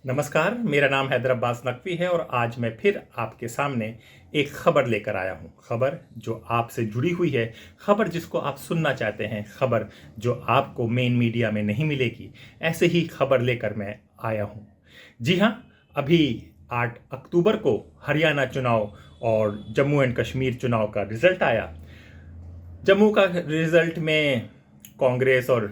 नमस्कार, मेरा नाम हैदर अब्बास नकवी है और आज मैं फिर आपके सामने एक खबर लेकर आया हूँ। खबर जो आपसे जुड़ी हुई है, खबर जिसको आप सुनना चाहते हैं, खबर जो आपको मेन मीडिया में नहीं मिलेगी। ऐसे ही खबर लेकर मैं आया हूँ। जी हाँ, अभी 8 अक्टूबर को हरियाणा चुनाव और जम्मू एंड कश्मीर चुनाव का रिजल्ट आया। जम्मू का रिजल्ट में कांग्रेस और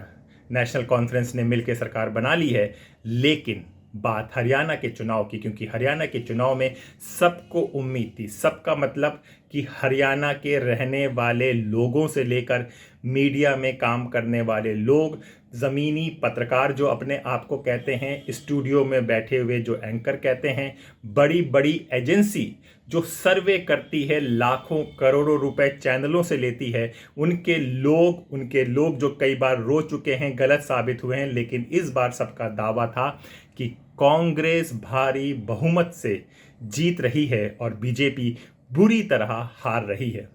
नेशनल कॉन्फ्रेंस ने मिलकर सरकार बना ली है, लेकिन बात हरियाणा के चुनाव की, क्योंकि हरियाणा के चुनाव में सबको उम्मीद थी, सबका मतलब कि हरियाणा के रहने वाले लोगों से लेकर मीडिया में काम करने वाले लोग, ज़मीनी पत्रकार जो अपने आप को कहते हैं, स्टूडियो में बैठे हुए जो एंकर कहते हैं, बड़ी बड़ी एजेंसी जो सर्वे करती है, लाखों करोड़ों रुपए चैनलों से लेती है, उनके लोग जो कई बार रो चुके हैं, गलत साबित हुए हैं, लेकिन इस बार सबका दावा था कि कांग्रेस भारी बहुमत से जीत रही है और बीजेपी बुरी तरह हार रही है।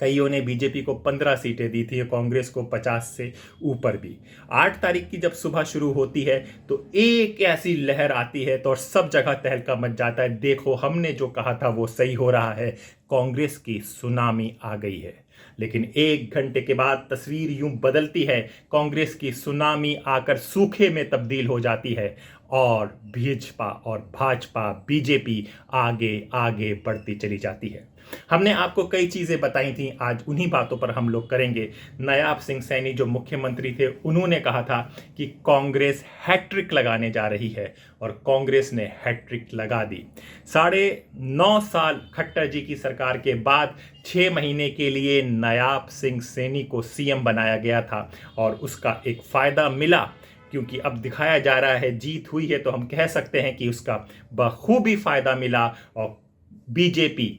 कईयों ने बीजेपी को 15 सीटें दी थी, कांग्रेस को 50 से ऊपर भी। 8 तारीख की जब सुबह शुरू होती है तो एक ऐसी लहर आती है तो और सब जगह तहलका मच जाता है, देखो हमने जो कहा था वो सही हो रहा है, कांग्रेस की सुनामी आ गई है। लेकिन 1 घंटे के बाद तस्वीर यूं बदलती है, कांग्रेस की सुनामी आकर सूखे में तब्दील हो जाती है और भाजपा बीजेपी आगे आगे बढ़ती चली जाती है। हमने आपको कई चीज़ें बताई थी, आज उन्हीं बातों पर हम लोग करेंगे। नायाब सिंह सैनी जो मुख्यमंत्री थे, उन्होंने कहा था कि कांग्रेस हैट्रिक लगाने जा रही है और कांग्रेस ने हैट्रिक लगा दी। 9.5 साल खट्टर जी की सरकार के बाद 6 महीने के लिए नायाब सिंह सैनी को सीएम बनाया गया था और उसका एक फ़ायदा मिला, क्योंकि अब दिखाया जा रहा है जीत हुई है तो हम कह सकते हैं कि उसका बखूबी फ़ायदा मिला और बीजेपी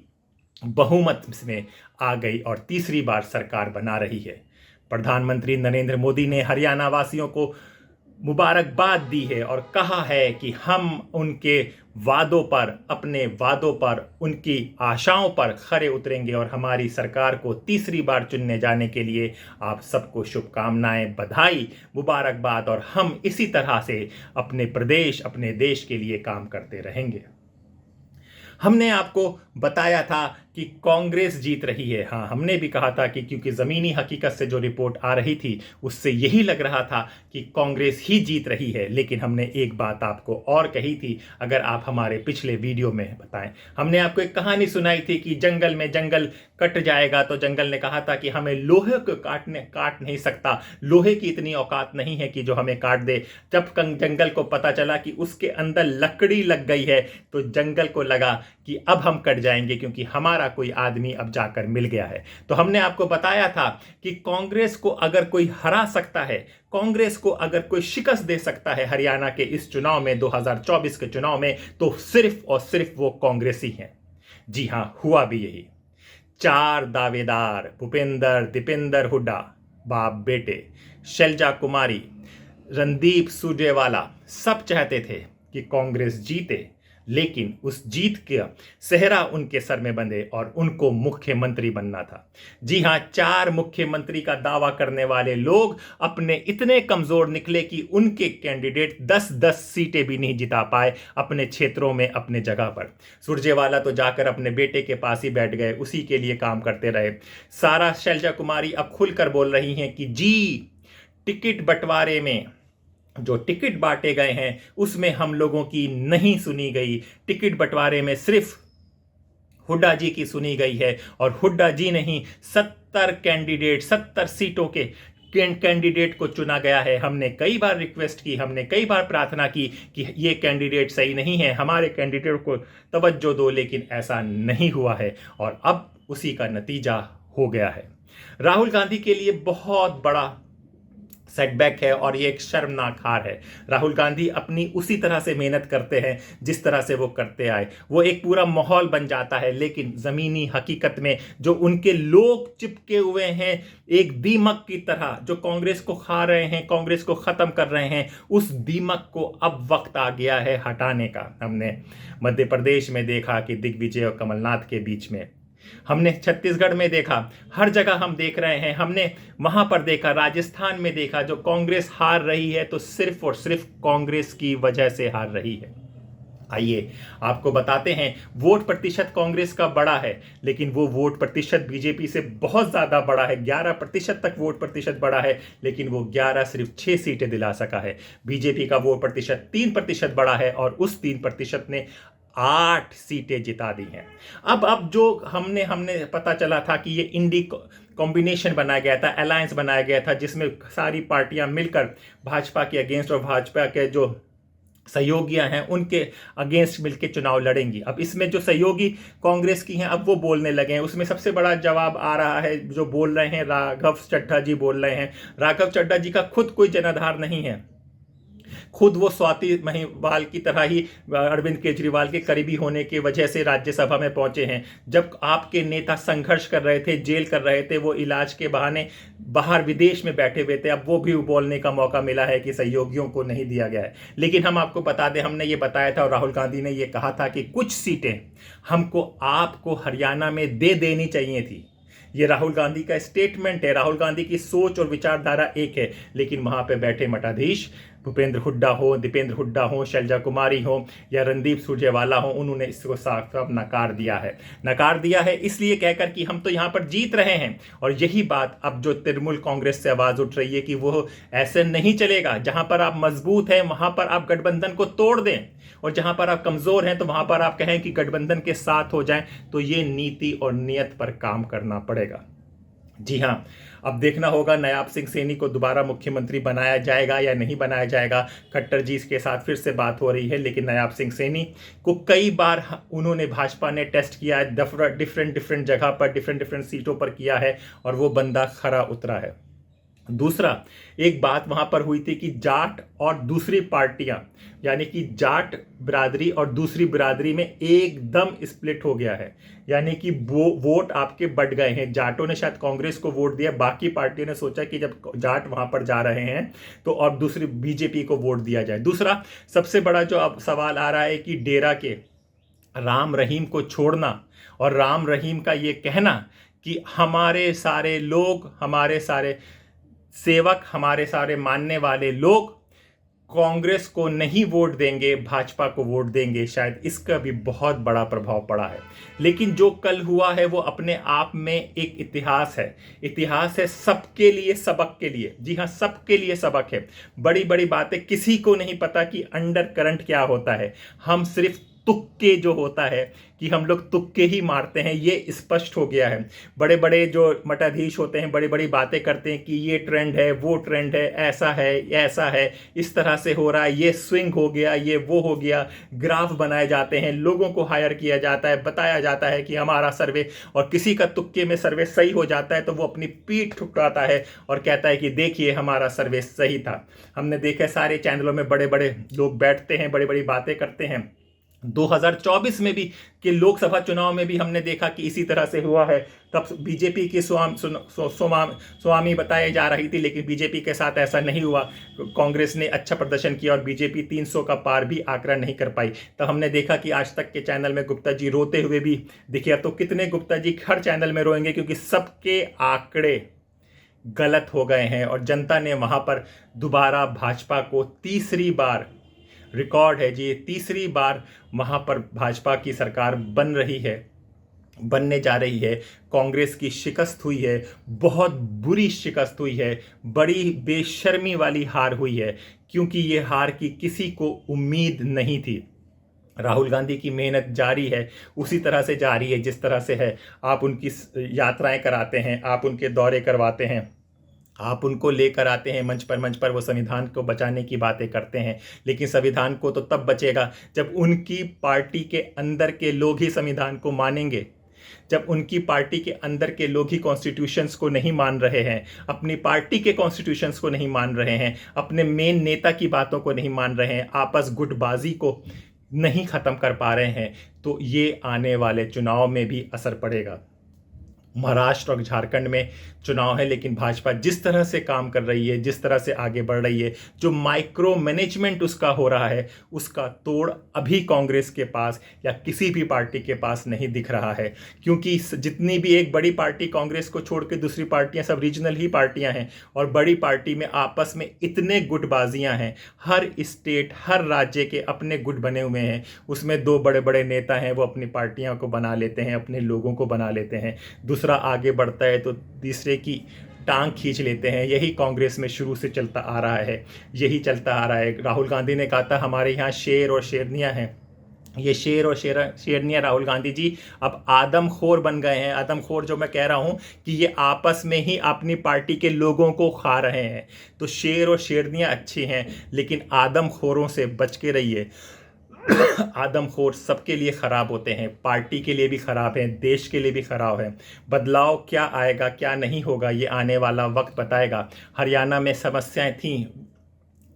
बहुमत में आ गई और तीसरी बार सरकार बना रही है। प्रधानमंत्री नरेंद्र मोदी ने हरियाणा वासियों को मुबारकबाद दी है और कहा है कि हम उनके अपने वादों पर, उनकी आशाओं पर खरे उतरेंगे और हमारी सरकार को तीसरी बार चुनने जाने के लिए आप सबको शुभकामनाएं, बधाई, मुबारकबाद और हम इसी तरह से अपने प्रदेश, अपने देश के लिए काम करते रहेंगे। हमने आपको बताया था कि कांग्रेस जीत रही है। हाँ, हमने भी कहा था कि क्योंकि ज़मीनी हकीकत से जो रिपोर्ट आ रही थी उससे यही लग रहा था कि कांग्रेस ही जीत रही है। लेकिन हमने एक बात आपको और कही थी, अगर आप हमारे पिछले वीडियो में बताएं, हमने आपको एक कहानी सुनाई थी कि जंगल में जंगल कट जाएगा तो जंगल ने कहा था कि हमें लोहे को काट नहीं सकता, लोहे की इतनी औकात नहीं है कि जो हमें काट दे। जब जंगल को पता चला कि उसके अंदर लकड़ी लग गई है तो जंगल को लगा कि अब हम कट जाएंगे, क्योंकि हमारा कोई आदमी अब जाकर मिल गया है। तो हमने आपको बताया था कि कांग्रेस को अगर कोई हरा सकता है, कांग्रेस को अगर कोई शिकस्त दे सकता है हरियाणा के इस चुनाव में, 2024 के चुनाव में, तो सिर्फ और सिर्फ वो कांग्रेस ही है। जी हां, हुआ भी यही। 4 दावेदार, भूपेंद्र दीपेंद्र हुड्डा बाप बेटे, शैलजा कुमारी, रणदीप सुरजेवाला, सब चाहते थे कि कांग्रेस जीते, लेकिन उस जीत का सेहरा उनके सर में बंधे और उनको मुख्यमंत्री बनना था। जी हां, 4 मुख्यमंत्री का दावा करने वाले लोग अपने इतने कमजोर निकले कि उनके कैंडिडेट 10-10 सीटें भी नहीं जिता पाए अपने क्षेत्रों में, अपने जगह पर। सुरजेवाला तो जाकर अपने बेटे के पास ही बैठ गए, उसी के लिए काम करते रहे। सारा शैलजा कुमारी अब खुलकर बोल रही हैं कि जी, टिकट बंटवारे में जो टिकट बांटे गए हैं उसमें हम लोगों की नहीं सुनी गई, टिकट बंटवारे में सिर्फ हुड्डा जी की सुनी गई है और हुड्डा जी नहीं, 70 सीटों के कैंडिडेट को चुना गया है। हमने कई बार रिक्वेस्ट की, हमने कई बार प्रार्थना की कि ये कैंडिडेट सही नहीं है, हमारे कैंडिडेट को तवज्जो दो, लेकिन ऐसा नहीं हुआ है और अब उसी का नतीजा हो गया है। राहुल गांधी के लिए बहुत बड़ा सेटबैक है और ये एक शर्मनाक हार है। राहुल गांधी अपनी उसी तरह से मेहनत करते हैं जिस तरह से वो करते आए, वो एक पूरा माहौल बन जाता है, लेकिन ज़मीनी हकीकत में जो उनके लोग चिपके हुए हैं एक दीमक की तरह, जो कांग्रेस को खा रहे हैं, कांग्रेस को ख़त्म कर रहे हैं, उस दीमक को अब वक्त आ गया है हटाने का। हमने मध्य प्रदेश में देखा कि दिग्विजय और कमलनाथ के बीच में, हमने छत्तीसगढ़ में देखा, हर जगह हम देख रहे हैं, हमने वहां पर देखा, राजस्थान में देखा, जो कांग्रेस हार रही है तो सिर्फ और सिर्फ कांग्रेस की वजह से हार रही है। आइए आपको बताते हैं। वोट प्रतिशत कांग्रेस का बड़ा है, लेकिन वो वोट प्रतिशत बीजेपी से बहुत ज़्यादा बड़ा है। 11% तक वोट प्रतिशत बड़ा है, लेकिन वो 11 सिर्फ 6 सीटें दिला सका है। बीजेपी का वोट प्रतिशत 3% बड़ा है और उस 3% ने 8 सीटें जिता दी हैं। अब जो हमने हमने पता चला था कि ये इंडी कॉम्बिनेशन बनाया गया था, अलायंस बनाया गया था, जिसमें सारी पार्टियां मिलकर भाजपा के अगेंस्ट और भाजपा के जो सहयोगियां हैं उनके अगेंस्ट मिलकर चुनाव लड़ेंगी। अब इसमें जो सहयोगी कांग्रेस की हैं अब वो बोलने लगे हैं। उसमें सबसे बड़ा जवाब आ रहा है, जो बोल रहे हैं राघव चड्ढा जी बोल रहे हैं। राघव चड्ढा जी का खुद कोई जनाधार नहीं है। खुद वो स्वाति महिवाल की तरह ही अरविंद केजरीवाल के करीबी होने की वजह से राज्यसभा में पहुंचे हैं। जब आपके नेता संघर्ष कर रहे थे, जेल कर रहे थे, वो इलाज के बहाने बाहर विदेश में बैठे हुए थे। अब वो भी बोलने का मौका मिला है कि सहयोगियों को नहीं दिया गया है। लेकिन हम आपको बता दें, हमने ये बताया था और राहुल गांधी ने ये कहा था कि कुछ सीटें हमको आपको हरियाणा में दे देनी चाहिए थी। ये राहुल गांधी का स्टेटमेंट है। राहुल गांधी की सोच और विचारधारा एक है, लेकिन वहां पे बैठे मठाधीश भूपेंद्र हुड्डा हो, दीपेंद्र हुड्डा हो, शैलजा कुमारी हो या रणदीप सुरजेवाला हो, उन्होंने इसको साफ साफ नकार दिया है। नकार दिया है इसलिए कहकर कि हम तो यहाँ पर जीत रहे हैं। और यही बात अब जो तृणमूल कांग्रेस से आवाज उठ रही है कि वो ऐसे नहीं चलेगा। जहां पर आप मजबूत हैं वहां पर आप गठबंधन को तोड़ दें, और जहां पर आप कमजोर हैं तो वहां पर आप कहें कि गठबंधन के साथ हो जाएं। तो ये नीति और नियत पर काम करना पड़ेगा। जी हां, अब देखना होगा नायाब सिंह सैनी को दोबारा मुख्यमंत्री बनाया जाएगा या नहीं बनाया जाएगा। खट्टर जी के साथ फिर से बात हो रही है, लेकिन नायाब सिंह सैनी को कई बार उन्होंने भाजपा ने टेस्ट किया है, डिफरेंट जगह पर डिफरेंट सीटों पर किया है, और वो बंदा खरा उतरा है। दूसरा, एक बात वहां पर हुई थी कि जाट और दूसरी पार्टियां, यानी कि जाट बिरादरी और दूसरी बिरादरी में एकदम स्प्लिट हो गया है। यानी कि वो वोट आपके बढ़ गए हैं। जाटों ने शायद कांग्रेस को वोट दिया, बाकी पार्टियों ने सोचा कि जब जाट वहां पर जा रहे हैं तो और दूसरी बीजेपी को वोट दिया जाए। दूसरा सबसे बड़ा जो अब सवाल आ रहा है कि डेरा के राम रहीम को छोड़ना और राम रहीम का ये कहना कि हमारे सारे लोग, हमारे सारे सेवक, हमारे सारे मानने वाले लोग कांग्रेस को नहीं वोट देंगे, भाजपा को वोट देंगे, शायद इसका भी बहुत बड़ा प्रभाव पड़ा है। लेकिन जो कल हुआ है वो अपने आप में एक इतिहास है। इतिहास है सबके लिए, सबक के लिए। जी हाँ, सबके लिए सबक है। बड़ी बड़ी बातें, किसी को नहीं पता कि अंडर करंट क्या होता है। हम सिर्फ तुक्के जो होता है कि हम लोग तुक्के ही मारते हैं, ये स्पष्ट हो गया है। बड़े बड़े जो मठाधीश होते हैं बड़ी बड़ी बातें करते हैं कि ये ट्रेंड है, वो ट्रेंड है, ऐसा है, ऐसा है, इस तरह से हो रहा है, ये स्विंग हो गया, ये वो हो गया। ग्राफ बनाए जाते हैं, लोगों को हायर किया जाता है, बताया जाता है कि हमारा सर्वे, और किसी का तुक्के में सर्वे सही हो जाता है तो वो अपनी पीठ ठुकराता है और कहता है कि देखिए हमारा सर्वे सही था। हमने देखा सारे चैनलों में बड़े बड़े लोग बैठते हैं, बड़ी बड़ी बातें करते हैं। 2024 में भी कि लोकसभा चुनाव में भी हमने देखा कि इसी तरह से हुआ है। तब बीजेपी की स्वामी बताई जा रही थी, लेकिन बीजेपी के साथ ऐसा नहीं हुआ। कांग्रेस ने अच्छा प्रदर्शन किया और बीजेपी 300 का पार भी आंकड़ा नहीं कर पाई। तब हमने देखा कि आज तक के चैनल में गुप्ता जी रोते हुए भी दिखे। तो कितने गुप्ता जी हर चैनल में रोएंगे, क्योंकि सबके आंकड़े गलत हो गए हैं और जनता ने वहां पर दोबारा भाजपा को तीसरी बार, रिकॉर्ड है जी, तीसरी बार वहां पर भाजपा की सरकार बनने जा रही है। कांग्रेस की शिकस्त हुई है, बहुत बुरी शिकस्त हुई है, बड़ी बेशर्मी वाली हार हुई है, क्योंकि ये हार की किसी को उम्मीद नहीं थी। राहुल गांधी की मेहनत जारी है, उसी तरह से जारी है जिस तरह से है। आप उनकी यात्राएं कराते हैं, आप उनके दौरे करवाते हैं, आप उनको लेकर आते हैं मंच पर वो संविधान को बचाने की बातें करते हैं। लेकिन संविधान को तो तब बचेगा जब उनकी पार्टी के अंदर के लोग ही संविधान को मानेंगे। जब उनकी पार्टी के अंदर के लोग ही कॉन्स्टिट्यूशंस को नहीं मान रहे हैं, अपनी पार्टी के कॉन्स्टिट्यूशंस को नहीं मान रहे हैं, अपने मेन नेता की बातों को नहीं मान रहे हैं, आपस गुटबाजी को नहीं खत्म कर पा रहे हैं, तो ये आने वाले चुनाव में भी असर पड़ेगा। महाराष्ट्र और झारखंड में चुनाव है, लेकिन भाजपा जिस तरह से काम कर रही है, जिस तरह से आगे बढ़ रही है, जो माइक्रो मैनेजमेंट उसका हो रहा है, उसका तोड़ अभी कांग्रेस के पास या किसी भी पार्टी के पास नहीं दिख रहा है। क्योंकि जितनी भी एक बड़ी पार्टी कांग्रेस को छोड़ के दूसरी पार्टियां सब रीजनल ही पार्टियां हैं, और बड़ी पार्टी में आपस में इतने गुटबाजियां हैं। हर स्टेट, हर राज्य के अपने गुट बने हुए हैं। उसमें दो बड़े बड़े नेता हैं, वो अपनी पार्टियां को बना लेते हैं, अपने लोगों को बना लेते हैं। दूसरा आगे बढ़ता है तो तीसरे की टांग खींच लेते हैं। यही कांग्रेस में शुरू से चलता आ रहा है, यही चलता आ रहा है। राहुल गांधी ने कहा था हमारे यहाँ शेर और शेरनियां हैं। ये शेर और शेरनियां राहुल गांधी जी अब आदमखोर बन गए हैं। आदमखोर जो मैं कह रहा हूं कि ये आपस में ही अपनी पार्टी के लोगों को खा रहे हैं। तो शेर और शेरनियां अच्छी हैं, लेकिन आदमखोरों से बच के रहिए। आदमखोर सबके लिए खराब होते हैं, पार्टी के लिए भी खराब है, देश के लिए भी खराब है। बदलाव क्या आएगा क्या नहीं होगा ये आने वाला वक्त बताएगा। हरियाणा में समस्याएं थीं,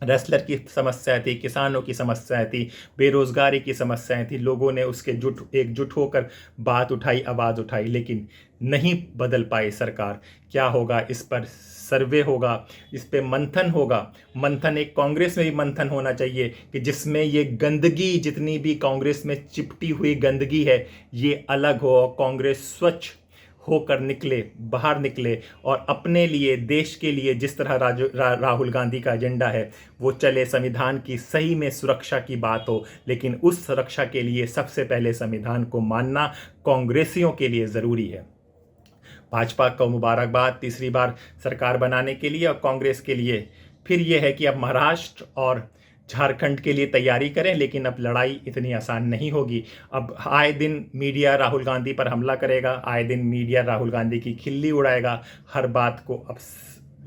रेसलर की समस्या थी, किसानों की समस्याएं थी, बेरोजगारी की समस्याएं थी। लोगों ने उसके एकजुट होकर बात उठाई, आवाज़ उठाई, लेकिन नहीं बदल पाई सरकार। क्या होगा इस पर सर्वे होगा, इस पे मंथन होगा। मंथन एक कांग्रेस में भी मंथन होना चाहिए कि जिसमें ये गंदगी, जितनी भी कांग्रेस में चिपटी हुई गंदगी है, ये अलग हो और कांग्रेस स्वच्छ होकर निकले, बाहर निकले और अपने लिए, देश के लिए जिस तरह राहुल गांधी का एजेंडा है वो चले। संविधान की सही में सुरक्षा की बात हो, लेकिन उस सुरक्षा के लिए सबसे पहले संविधान को मानना कांग्रेसियों के लिए ज़रूरी है। भाजपा को मुबारकबाद तीसरी बार सरकार बनाने के लिए, और कांग्रेस के लिए फिर यह है कि अब महाराष्ट्र और झारखंड के लिए तैयारी करें, लेकिन अब लड़ाई इतनी आसान नहीं होगी। अब आए दिन मीडिया राहुल गांधी पर हमला करेगा, आए दिन मीडिया राहुल गांधी की खिल्ली उड़ाएगा। हर बात को अब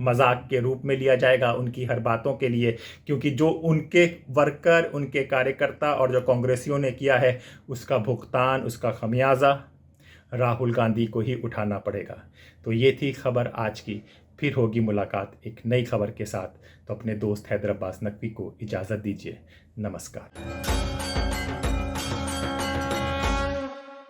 मजाक के रूप में लिया जाएगा उनकी हर बातों के लिए, क्योंकि जो उनके वर्कर, उनके कार्यकर्ता और जो कांग्रेसियों ने किया है, उसका भुगतान, उसका खमियाजा राहुल गांधी को ही उठाना पड़ेगा। तो ये थी खबर आज की। फिर होगी मुलाकात एक नई खबर के साथ। तो अपने दोस्त हैदर अब्बास नकवी को इजाज़त दीजिए। नमस्कार।